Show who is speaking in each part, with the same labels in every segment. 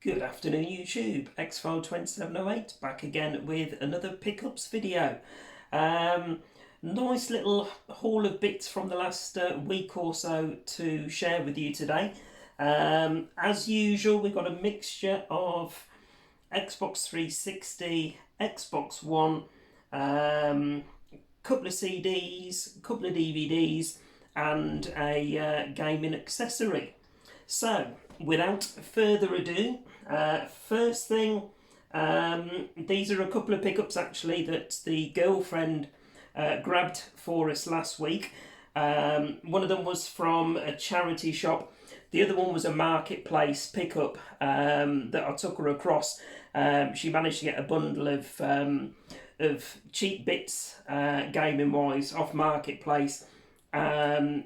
Speaker 1: Good afternoon YouTube, Xfile2708 back again with another pickups video. Um, Nice little haul of bits from the last week or so to share with you today. As usual, we've got a mixture of Xbox 360, Xbox One, couple of CDs, couple of DVDs and a gaming accessory. So, without further ado, first thing, these are a couple of pickups actually that the girlfriend grabbed for us last week. One of them was from a charity shop. The other one was a marketplace pickup that I took her across. She managed to get a bundle of cheap bits, gaming wise, off marketplace.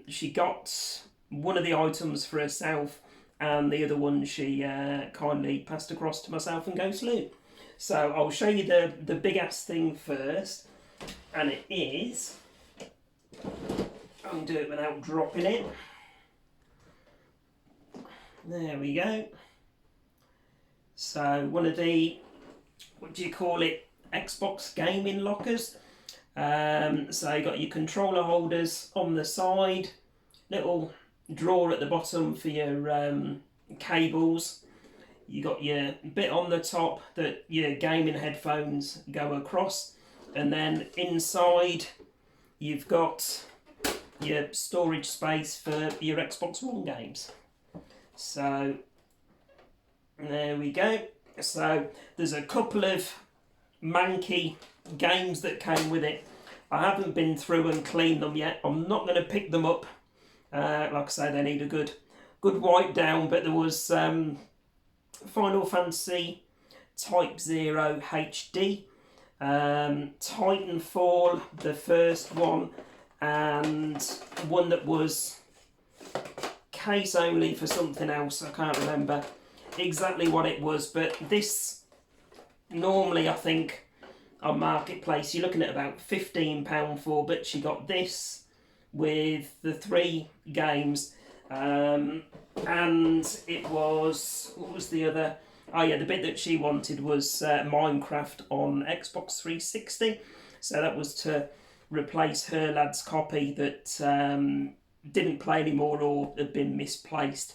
Speaker 1: She got one of the items for herself, and the other one she kindly passed across to myself and Ghost Loot. So I'll show you the big ass thing first, and it is, I'll do it without dropping it. There we go. So one of the, what do you call it, Xbox gaming lockers. So you got your controller holders on the side, little drawer at the bottom for your cables. You got your bit on the top that your gaming headphones go across, and then inside you've got your storage space for your Xbox One games. So there we go. So there's a couple of manky games that came with it. I haven't been through and cleaned them yet. I'm not going to pick them up. Like I say, they need a good wipe down. But there was Final Fantasy Type 0 HD, Titanfall, the first one, and one that was case only for something else. I can't remember exactly what it was, but this normally I think on marketplace you're looking at about £15 for, but she got this with the 3 games, and it was, what was the other, oh yeah, the bit that she wanted was Minecraft on Xbox 360, so that was to replace her lad's copy that didn't play anymore or had been misplaced,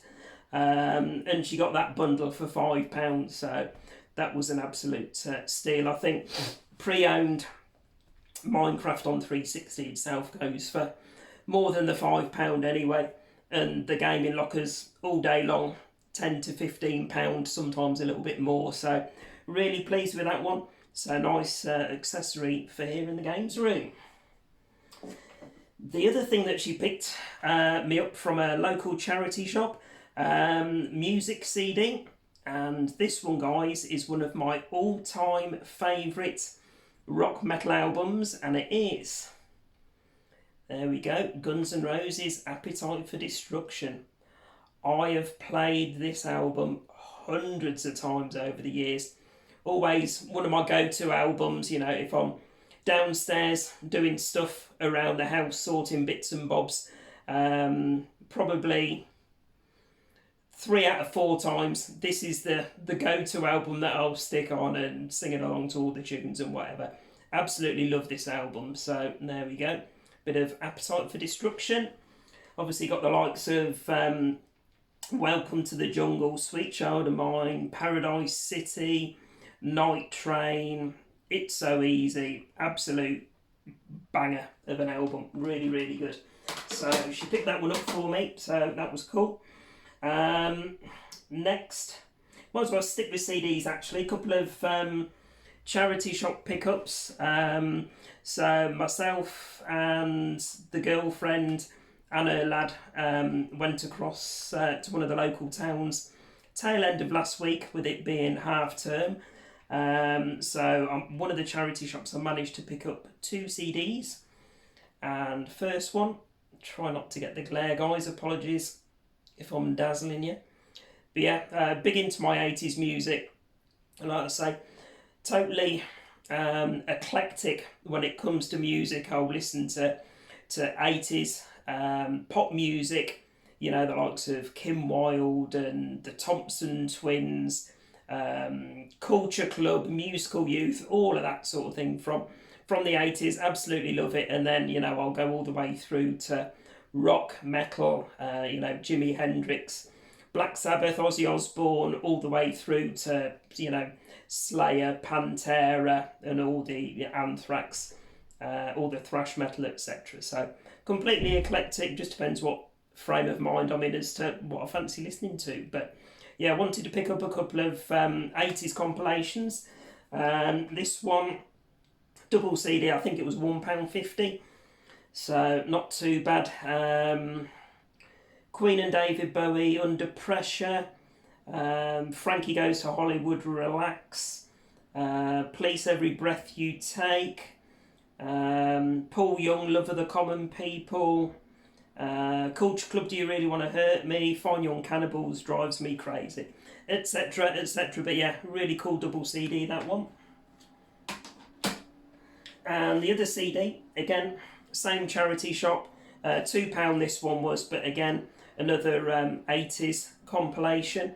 Speaker 1: and she got that bundle for £5, so that was an absolute steal. I think pre-owned Minecraft on 360 itself goes for more than the £5 anyway, and the gaming lockers all day long, £10 to £15, sometimes a little bit more, so really pleased with that one. So nice accessory for here in the games room. The other thing that she picked me up from a local charity shop, music CD, and this one, guys, is one of my all-time favourite rock metal albums, and it is, there we go, Guns N' Roses' Appetite for Destruction. I have played this album hundreds of times over the years. Always one of my go-to albums, you know, if I'm downstairs doing stuff around the house, sorting bits and bobs. Probably 3 out of 4 times, this is the go-to album that I'll stick on and sing it along to all the tunes and whatever. Absolutely love this album. So there we go. Bit of Appetite for Destruction. Obviously got the likes of Welcome to the Jungle, Sweet Child of Mine, Paradise City, Night Train, It's So Easy. Absolute banger of an album. Really, really good. So she picked that one up for me, so that was cool. Next, might as well stick with CDs actually. A couple of charity shop pickups. So myself and the girlfriend and her lad went across to one of the local towns tail end of last week, with it being half term. So one of the charity shops I managed to pick up 2 CDs, and first one, try not to get the glare, guys, apologies if I'm dazzling you. But yeah, big into my 80s music. And like I say, totally eclectic when it comes to music. I'll listen to 80s pop music, you know, the likes of Kim Wilde and the Thompson Twins, Culture Club, Musical Youth, all of that sort of thing from the 80s. Absolutely love it. And then, you know, I'll go all the way through to rock, metal, you know, Jimi Hendrix, Black Sabbath, Ozzy Osbourne, all the way through to, you know, Slayer, Pantera, and all the Anthrax, all the thrash metal, etc. So completely eclectic, just depends what frame of mind I'm in as to what I fancy listening to. But yeah, I wanted to pick up a couple of 80s compilations. This one, double CD, I think it was £1.50, so not too bad. Queen and David Bowie, Under Pressure, Frankie Goes to Hollywood, Relax, Police, Every Breath You Take, Paul Young, Love of the Common People, Culture Club, Do You Really Want to Hurt Me, Fine Young Cannibals, Drives Me Crazy, etc, etc. But yeah, really cool double CD, that one. And the other CD, again, same charity shop, £2 this one was, but again, another 80s compilation.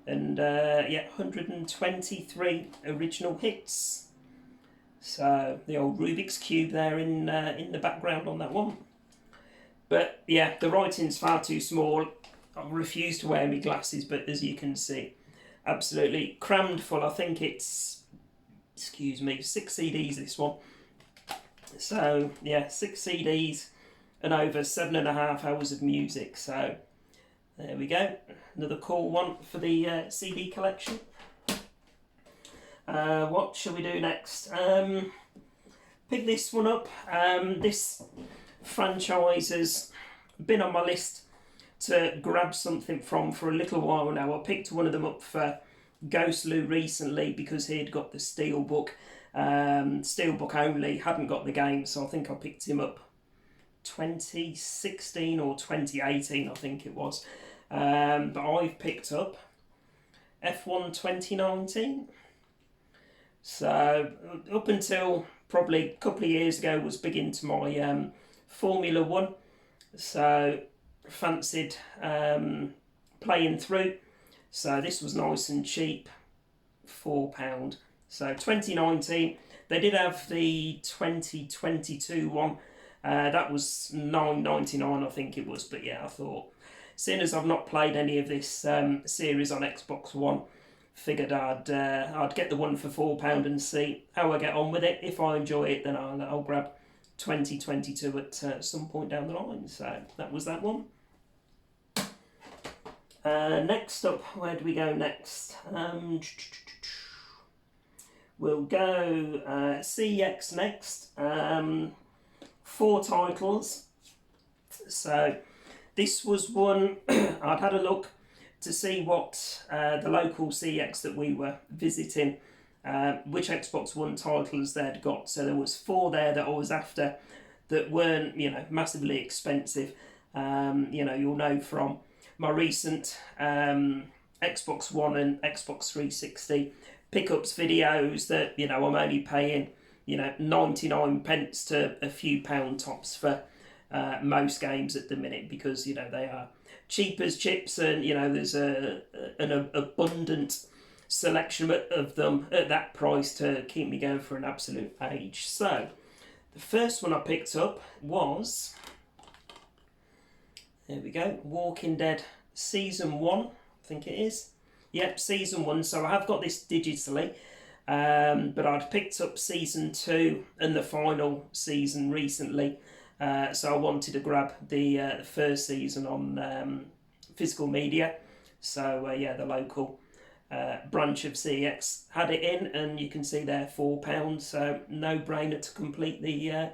Speaker 1: And yeah, 123 original hits. So the old Rubik's Cube there in the background on that one. But yeah, the writing's far too small. I refuse to wear my glasses, but as you can see, absolutely crammed full. I think it's, 6 CDs this one. So yeah, 6 CDs and over 7.5 hours of music. So there we go. Another cool one for the CD collection. What shall we do next? Pick this one up. This franchise has been on my list to grab something from for a little while now. I picked one of them up for Ghostlu recently because he'd got the Steelbook. Steelbook only, hadn't got the game, so I think I picked him up 2016 or 2018, I think it was. But I've picked up F1 2019. So up until probably a couple of years ago was big into my Formula 1. So fancied playing through. So this was nice and cheap, £4. So 2019, they did have the 2022 one. That was $9.99, I think it was. But yeah, I thought, seeing as I've not played any of this series on Xbox One, figured I'd get the one for £4 and see how I get on with it. If I enjoy it, then I'll grab 2022 at some point down the line. So that was that one. Next up, where do we go next? We'll go CEX next. 4 titles. So this was one I'd had a look to see what the local CEX that we were visiting, which Xbox One titles they'd got. So there was 4 there that I was after that weren't, you know, massively expensive. You know, you'll know from my recent Xbox One and Xbox 360 pickups videos that, you know, I'm only paying, you know, 99 pence to a few pound tops for most games at the minute, because, you know, they are cheap as chips, and, you know, there's an abundant selection of them at that price to keep me going for an absolute age. So the first one I picked up was, there we go, Walking Dead Season 1, I think it is. Yep, Season 1. So I have got this digitally, but I'd picked up Season 2 and the final season recently. So I wanted to grab the first season on physical media. So yeah, the local branch of CEX had it in, and you can see there £4. So no brainer to complete the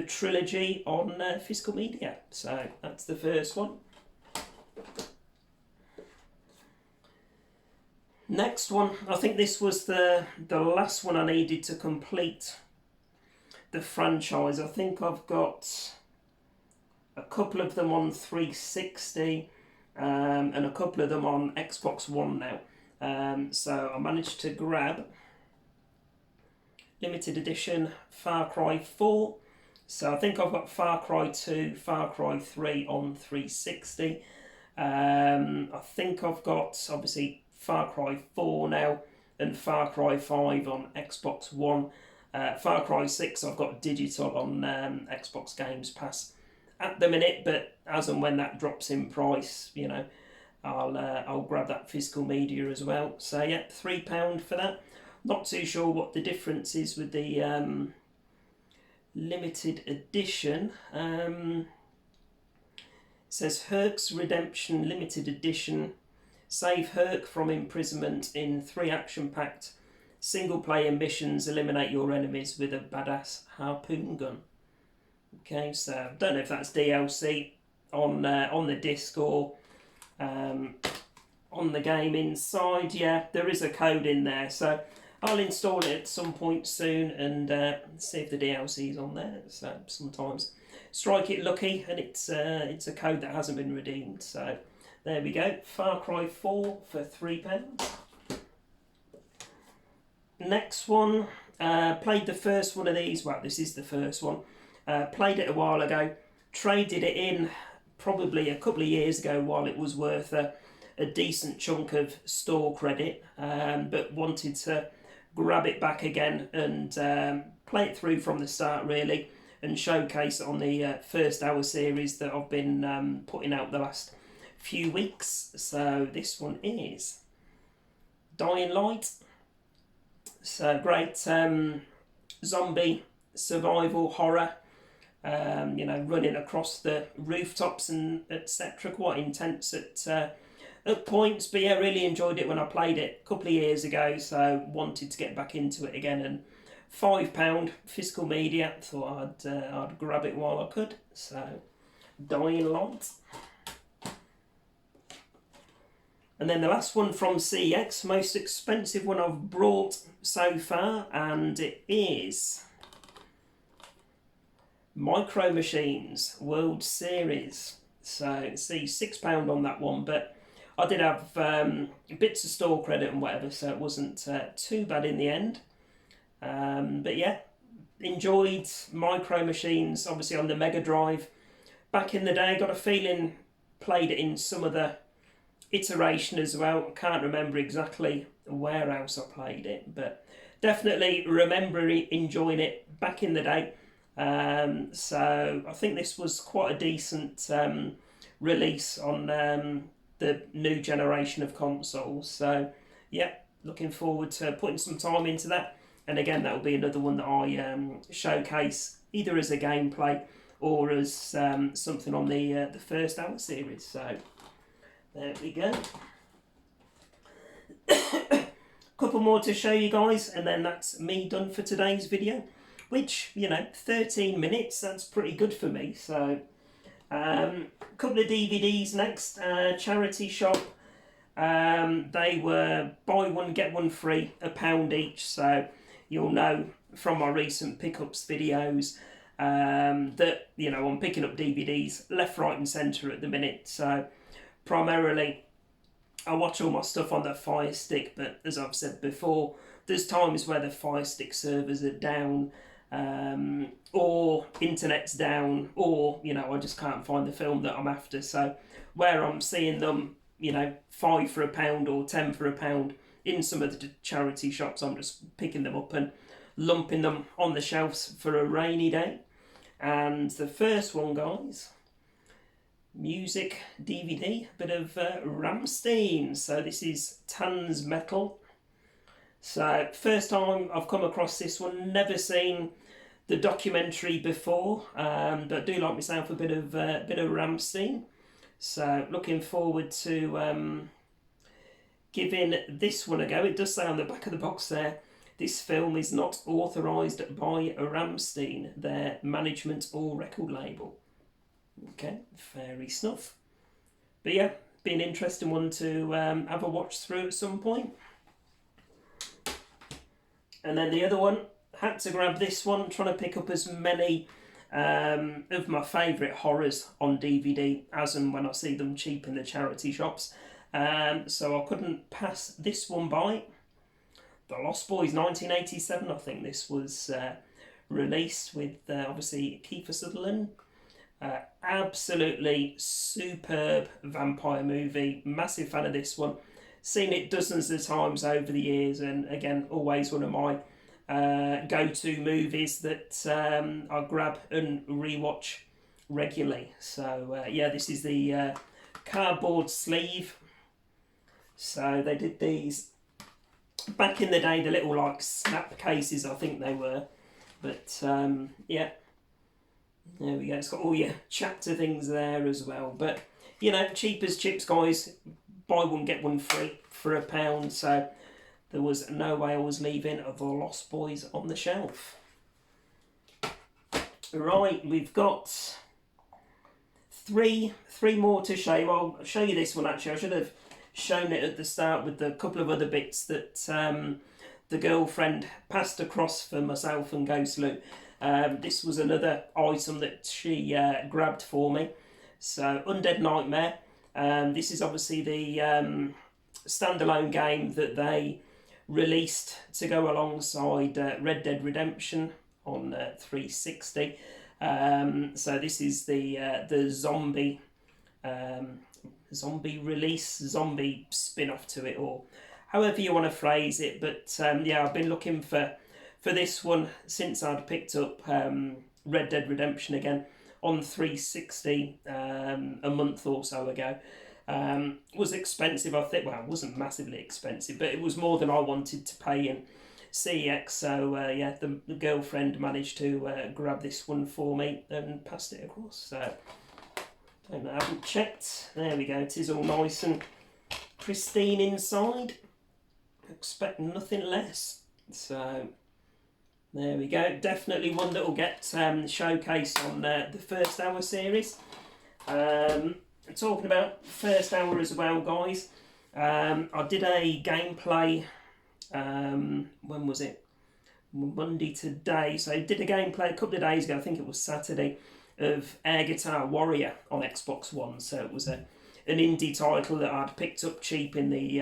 Speaker 1: trilogy on physical media. So that's the first one. Next one, I think this was the last one I needed to complete the franchise. I think I've got a couple of them on 360 and a couple of them on Xbox One now. So I managed to grab limited edition Far Cry 4. So I think I've got Far Cry 2, Far Cry 3 on 360. I think I've got, obviously, Far Cry 4 now, and Far Cry 5 on Xbox One. Far Cry 6 I've got digital on Xbox Games Pass at the minute, but as and when that drops in price, you know, I'll grab that physical media as well. So yeah, £3 for that. Not too sure what the difference is with the limited edition. It says Herc's Redemption Limited Edition. Save Herc from imprisonment in 3 action-packed single-player missions. Eliminate your enemies with a badass harpoon gun. Okay, so don't know if that's DLC on the disc or on the game inside. Yeah, there is a code in there, so I'll install it at some point soon and see if the DLC is on there. So sometimes strike it lucky and it's a code that hasn't been redeemed. So there we go. Far Cry 4 for £3. Next one, played the first one of these. Well, this is the first one. Played it a while ago. Traded it in probably a couple of years ago while it was worth a decent chunk of store credit, but wanted to grab it back again and play it through from the start really, and showcase it on the first hour series that I've been putting out the last few weeks. So this one is Dying Light. So great zombie survival horror, you know, running across the rooftops and etc. Quite intense at points, but yeah, really enjoyed it when I played it a couple of years ago, so wanted to get back into it again. And £5 physical media, thought I'd grab it while I could. So Dying Light. And then the last one from CEX, most expensive one I've brought so far, and it is Micro Machines World Series. So see, £6 on that one, but I did have bits of store credit and whatever, so it wasn't too bad in the end. But yeah, enjoyed Micro Machines, obviously on the Mega Drive. Back in the day, got a feeling played it in some of the iteration as well. I can't remember exactly where else I played it, but definitely remember enjoying it back in the day. So I think this was quite a decent release on the new generation of consoles. So yeah, looking forward to putting some time into that. And again, that will be another one that I showcase either as a gameplay or as something on the first hour series. So there we go. Couple more to show you guys, and then that's me done for today's video, which, you know, 13 minutes, that's pretty good for me. So couple of DVDs next. Charity shop, they were buy one get one free, £1 each. So you'll know from my recent pickups videos that, you know, I'm picking up DVDs left, right and centre at the minute. So primarily I watch all my stuff on the Fire Stick, but as I've said before, there's times where the Fire Stick servers are down, or internet's down, or, you know, I just can't find the film that I'm after. So where I'm seeing them, you know, 5 for £1 or 10 for £1 in some of the charity shops, I'm just picking them up and lumping them on the shelves for a rainy day. And the first one, guys, music DVD, bit of Rammstein. So this is Tans Metal. So first time I've come across this one, never seen the documentary before, but I do like myself a bit of Rammstein. So looking forward to giving this one a go. It does say on the back of the box there, this film is not authorised by Rammstein, their management or record label. Okay, fairy snuff. But yeah, be an interesting one to have a watch through at some point. And then the other one, had to grab this one, trying to pick up as many of my favourite horrors on DVD as and when I see them cheap in the charity shops. So I couldn't pass this one by. The Lost Boys 1987, I think this was released with obviously Kiefer Sutherland. Absolutely superb vampire movie. Massive fan of this one. seen it dozens of times over the years, and again, always one of my go-to movies that I grab and rewatch regularly. So yeah, this is the cardboard sleeve. So they did these back in the day, the little like snap cases, I think they were. But yeah, there we go. It's got all your chapter things there as well. But you know, cheap as chips, guys. Buy one get one free for £1. So there was no way I was leaving the Lost Boys on the shelf. Right, we've got three more to show you. I'll show you this one actually. I should have shown it at the start with the couple of other bits that the girlfriend passed across for myself and Ghost Lou. This was another item that she grabbed for me. So Undead Nightmare. This is obviously the standalone game that they released to go alongside Red Dead Redemption on 360. So this is the zombie release, zombie spin-off to it, or however you want to phrase it. But yeah, I've been looking for this one since I'd picked up Red Dead Redemption again on 360 a month or so ago. Was expensive, I think. Well, it wasn't massively expensive, but it was more than I wanted to pay in CEX. So yeah, the girlfriend managed to grab this one for me and passed it across. So don't know, I haven't checked. There we go. It is all nice and pristine inside. Expect nothing less. So there we go. Definitely one that will get showcased on the first hour series. Talking about first hour as well, guys. I did a gameplay. When was it? Monday today. So I did a gameplay a couple of days ago. I think it was Saturday, of Air Guitar Warrior on Xbox One. So it was an indie title that I'd picked up cheap in the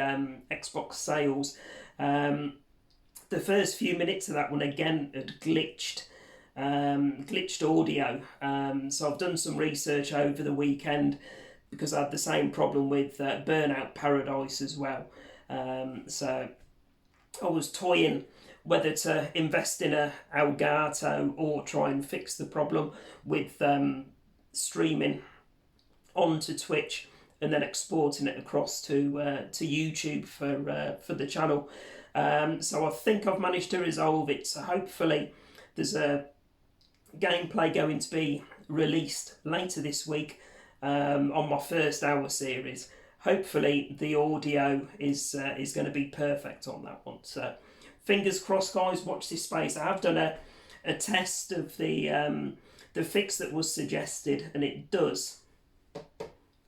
Speaker 1: Xbox sales. The first few minutes of that one again had glitched audio. So I've done some research over the weekend because I had the same problem with Burnout Paradise as well. So I was toying whether to invest in a Elgato or try and fix the problem with streaming onto Twitch and then exporting it across to YouTube for the channel. So I think I've managed to resolve it. So hopefully there's a gameplay going to be released later this week on my first hour series. Hopefully the audio is going to be perfect on that one. So fingers crossed, guys. Watch this space. I have done a test of the fix that was suggested, and it does,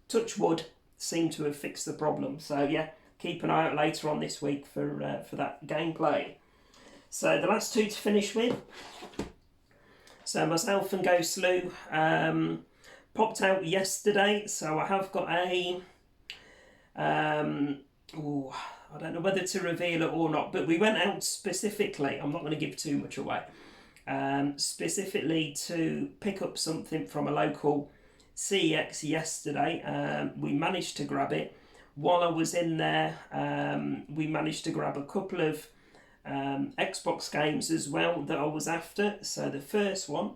Speaker 1: touch wood, seem to have fixed the problem. So yeah, keep an eye out later on this week for that gameplay. So the last two to finish with. So myself and Ghost Lou popped out yesterday. So I have got a I don't know whether to reveal it or not, but we went out specifically, I'm not going to give too much away, specifically to pick up something from a local CEX yesterday. We managed to grab it. While I was in there, we managed to grab a couple of Xbox games as well that I was after. So the first one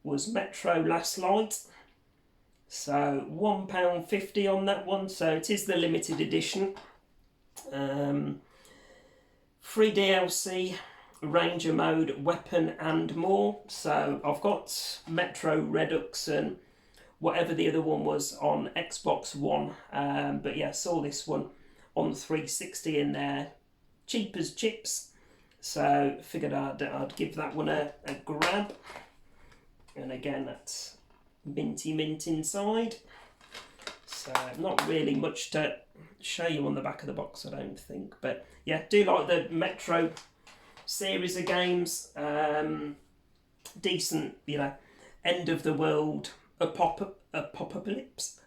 Speaker 1: was Metro Last Light. So £1.50 on that one. So it is the limited edition. Free DLC, Ranger Mode, Weapon and more. So I've got Metro, Redux and whatever the other one was on Xbox One. But yeah, saw this one on 360 in there. Cheap as chips. So figured I'd give that one a grab. And again, that's minty mint inside. So not really much to show you on the back of the box, I don't think. But yeah, do like the Metro series of games. Decent, you know, end of the world apocalypse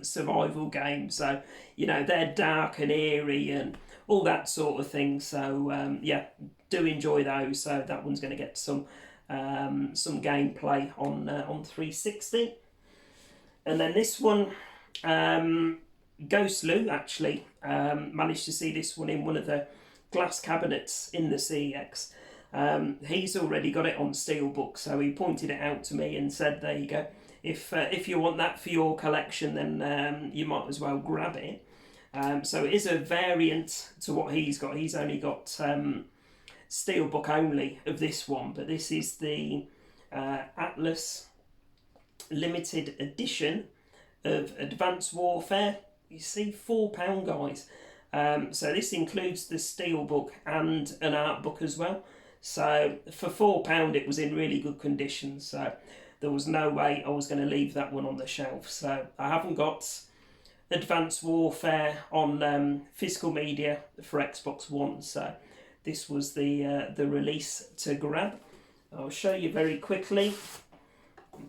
Speaker 1: survival game. So you know, they're dark and eerie and all that sort of thing. So yeah, do enjoy those. So that one's going to get some gameplay on 360. And then this one, Ghost Lou actually managed to see this one in one of the glass cabinets in the CEX. He's already got it on Steelbook, so he pointed it out to me and said, there you go, if you want that for your collection, then you might as well grab it. So it is a variant to what he's got. He's only got Steelbook only of this one, but this is the Atlas limited edition of Advanced Warfare. You see, £4, guys. So this includes the Steelbook and an art book as well. So for £4 it was in really good condition, so there was no way I was going to leave that one on the shelf. So I haven't got Advanced Warfare on physical media for Xbox One, so this was the release to grab. I'll show you very quickly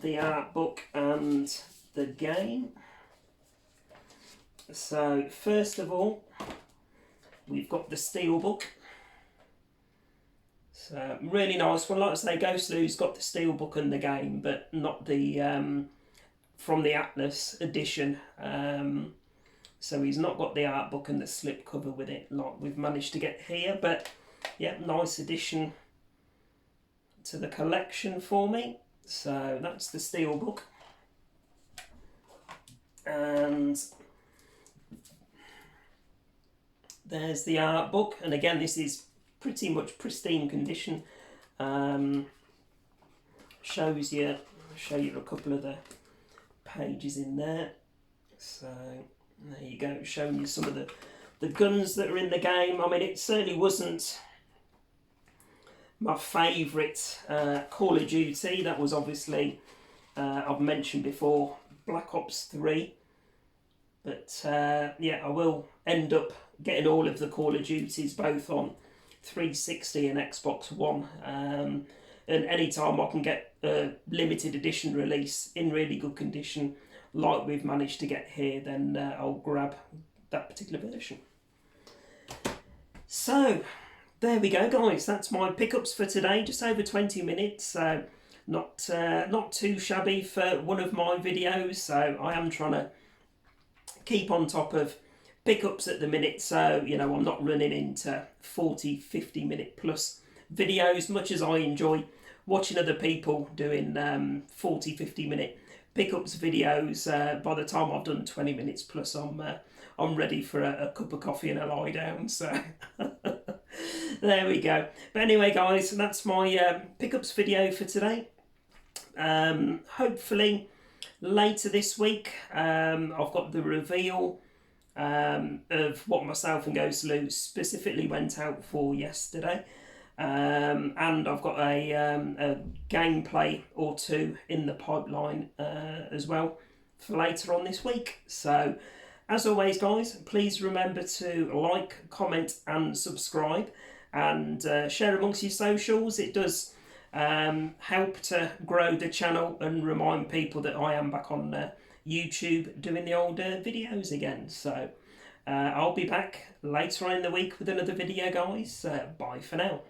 Speaker 1: the art book and the game. So first of all, we've got the Steelbook. So really nice one. Like I say, Ghost Lou's got the Steelbook and the game, but not the from the Atlas edition. So he's not got the art book and the slipcover with it like we've managed to get here. But yeah, nice addition to the collection for me. So that's the Steelbook. And there's the art book, and again this is pretty much pristine condition. Shows you, I'll show you a couple of the pages in there. So there you go, showing you some of the guns that are in the game. I mean, it certainly wasn't my favourite Call of Duty. That was obviously, I've mentioned before, Black Ops 3. But yeah, I will end up getting all of the Call of Duties both on 360 and Xbox One. And anytime I can get a limited edition release in really good condition, like we've managed to get here, then I'll grab that particular version. So there we go, guys. That's my pickups for today. Just over 20 minutes. So not too shabby for one of my videos. So I am trying to keep on top of pickups at the minute, so you know I'm not running into 40-50 minute plus videos, much as I enjoy watching other people doing 40-50 minute pickups videos. By the time I've done 20 minutes plus, I'm ready for a cup of coffee and a lie down. So there we go. But anyway, guys, that's my pickups video for today. Hopefully later this week I've got the reveal of what myself and Ghost Lou specifically went out for yesterday, and I've got a gameplay or two in the pipeline as well for later on this week. So as always, guys, please remember to like, comment and subscribe, and share amongst your socials. It does help to grow the channel and remind people that I am back on YouTube doing the old videos again. So I'll be back later on in the week with another video, guys. Bye for now.